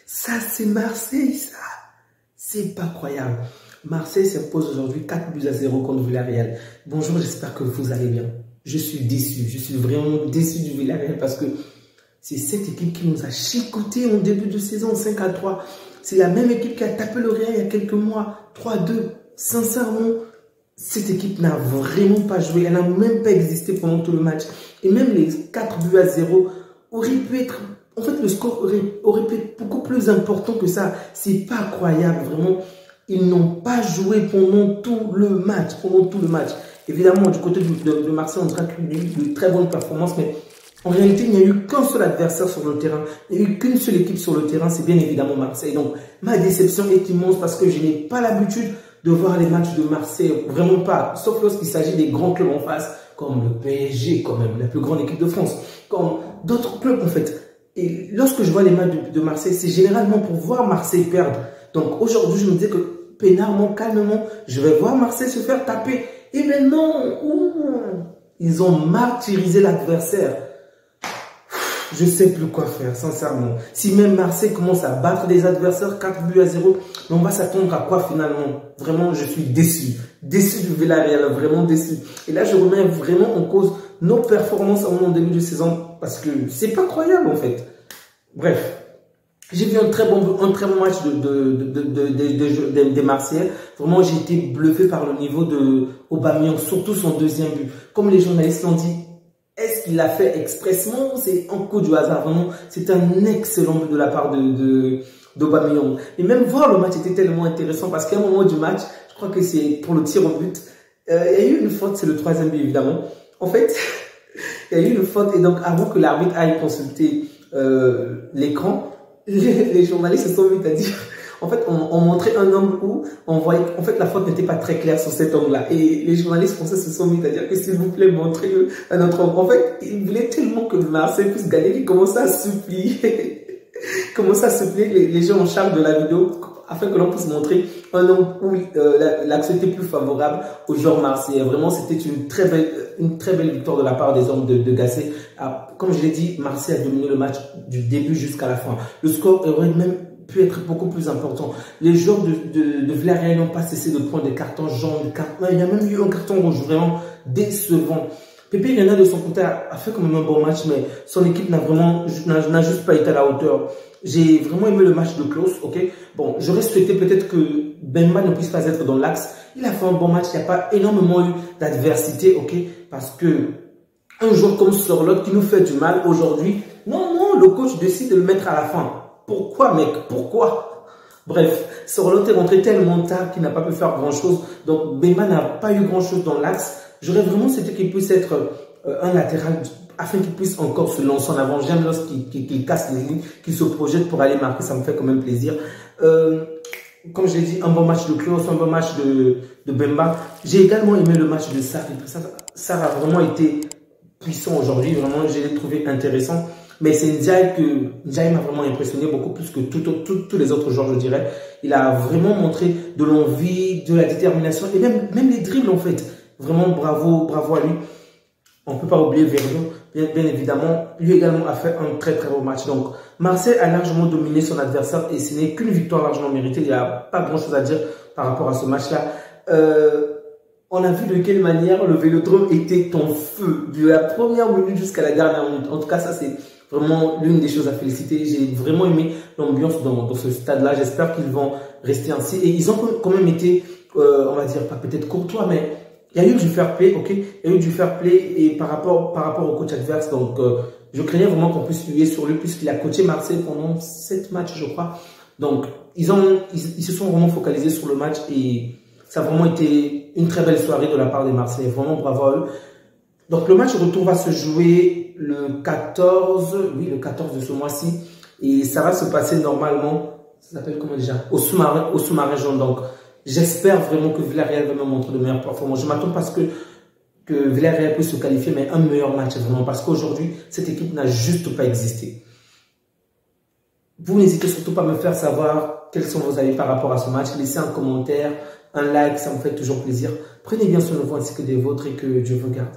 Ça, c'est Marseille, ça. C'est pas croyable. Marseille s'impose aujourd'hui 4-0 contre Villarreal. Bonjour, j'espère que vous allez bien. Je suis déçu. Je suis vraiment déçu du Villarreal parce que c'est cette équipe qui nous a chicoté en début de saison 5-3. C'est la même équipe qui a tapé le Real il y a quelques mois. 3-2. Sincèrement, cette équipe n'a vraiment pas joué. Elle n'a même pas existé pendant tout le match. Et même les 4-0 auraient pu être... En fait, le score aurait pu être beaucoup plus important que ça. C'est pas croyable, vraiment. Ils n'ont pas joué pendant tout le match. Évidemment, du côté de Marseille, on dirait qu'il y a eu de très bonnes performances, mais en réalité, il n'y a eu qu'un seul adversaire sur le terrain. Il n'y a eu qu'une seule équipe sur le terrain, c'est bien évidemment Marseille. Donc, ma déception est immense parce que je n'ai pas l'habitude de voir les matchs de Marseille. Vraiment pas. Sauf lorsqu'il s'agit des grands clubs en face, comme le PSG, quand même, la plus grande équipe de France, comme d'autres clubs en fait. Et lorsque je vois les matchs de Marseille, c'est généralement pour voir Marseille perdre. Donc aujourd'hui, je me dis que peinardement, calmement, je vais voir Marseille se faire taper. Et maintenant, ils ont martyrisé l'adversaire. Je ne sais plus quoi faire, sincèrement. Si même Marseille commence à battre des adversaires 4-0, on va s'attendre à quoi finalement? Vraiment, je suis déçu. Déçu du Villarreal, vraiment déçu. Et là, je remets vraiment en cause nos performances en début de saison parce que c'est pas croyable en fait. Bref, j'ai vu un très bon match des Marseillais. Vraiment, j'ai été bluffé par le niveau de Aubameyang, surtout son deuxième but. Comme les journalistes l'ont dit, est-ce qu'il l'a fait expressement? C'est un coup du hasard, vraiment. C'est un excellent but de la part d'Aubameyang. Et même voir le match était tellement intéressant parce qu'à un moment du match, je crois que c'est pour le tir au but, il y a eu une faute, c'est le troisième but évidemment. En fait, il y a eu une faute et donc avant que l'arbitre aille consulter l'écran, les journalistes se sont mis à dire... En fait, on montrait un angle où on voyait en fait la faute n'était pas très claire sur cet angle-là. Et les journalistes français se sont mis à dire que s'il vous plaît, montrez-le un autre angle. En fait, ils voulaient tellement que Marseille puisse gagner qu'ils commençaient à supplier. Les gens en charge de la vidéo afin que l'on puisse montrer un angle où l'axe était plus favorable aux joueurs marseillais. Vraiment, c'était une très belle victoire de la part des hommes de Gasset. Comme je l'ai dit, Marseille a dominé le match du début jusqu'à la fin. Le score aurait même pu être beaucoup plus important. Les joueurs de Villarreal n'ont pas cessé de prendre des cartons jaunes, il y a même eu un carton rouge vraiment décevant. Pepe Reina de son côté a fait quand même un bon match, mais son équipe n'a juste pas été à la hauteur. J'ai vraiment aimé le match de Klose, ok. Bon, j'aurais souhaité peut-être que Bemba ne puisse pas être dans l'axe. Il a fait un bon match, il n'y a pas énormément eu d'adversité, ok, parce que un joueur comme Sorloth qui nous fait du mal aujourd'hui, non, le coach décide de le mettre à la fin. Pourquoi, mec? Pourquoi? Bref, Sorloth est rentré tellement tard qu'il n'a pas pu faire grand-chose. Donc, Bemba n'a pas eu grand-chose dans l'axe. J'aurais vraiment souhaité qu'il puisse être un latéral afin qu'il puisse encore se lancer en avant. J'aime lorsqu'il casse les lignes, qu'il se projette pour aller marquer. Ça me fait quand même plaisir. Comme je l'ai dit, un bon match de Klose, un bon match de Bemba. J'ai également aimé le match de Sarr. Sarr a vraiment été puissant aujourd'hui. Vraiment, je l'ai trouvé intéressant. Mais c'est Ndiaye m'a vraiment impressionné beaucoup plus que tous les autres joueurs, je dirais. Il a vraiment montré de l'envie, de la détermination et même les dribbles en fait. Vraiment bravo à lui. On ne peut pas oublier Vernon, bien évidemment. Lui également a fait un très beau match. Donc Marseille a largement dominé son adversaire et ce n'est qu'une victoire largement méritée. Il n'y a pas grand chose à dire par rapport à ce match-là. On a vu de quelle manière le Vélodrome était en feu de la première minute jusqu'à la dernière minute. En tout cas, ça c'est vraiment l'une des choses à féliciter. J'ai vraiment aimé l'ambiance dans ce stade-là. J'espère qu'ils vont rester ainsi. Et ils ont quand même été, on va dire, pas peut-être courtois, mais il y a eu du fair play, ok? Il y a eu du fair play et par rapport au coach adverse. Donc, je craignais vraiment qu'on puisse appuyer sur lui puisqu'il a coaché Marseille pendant 7 matchs, je crois. Donc, ils se sont vraiment focalisés sur le match et ça a vraiment été une très belle soirée de la part des Marseillais. Vraiment bravo à eux. Donc, le match retour va se jouer le 14 de ce mois-ci. Et ça va se passer normalement, ça s'appelle comment déjà? Au sous-marin jaune. Donc, j'espère vraiment que Villarreal va me montrer de meilleures performances. Je m'attends parce que Villarreal puisse se qualifier, mais un meilleur match vraiment. Parce qu'aujourd'hui, cette équipe n'a juste pas existé. Vous n'hésitez surtout pas à me faire savoir quels sont vos avis par rapport à ce match. Laissez un commentaire, un like, ça me fait toujours plaisir. Prenez bien soin de vous ainsi que des vôtres et que Dieu vous garde.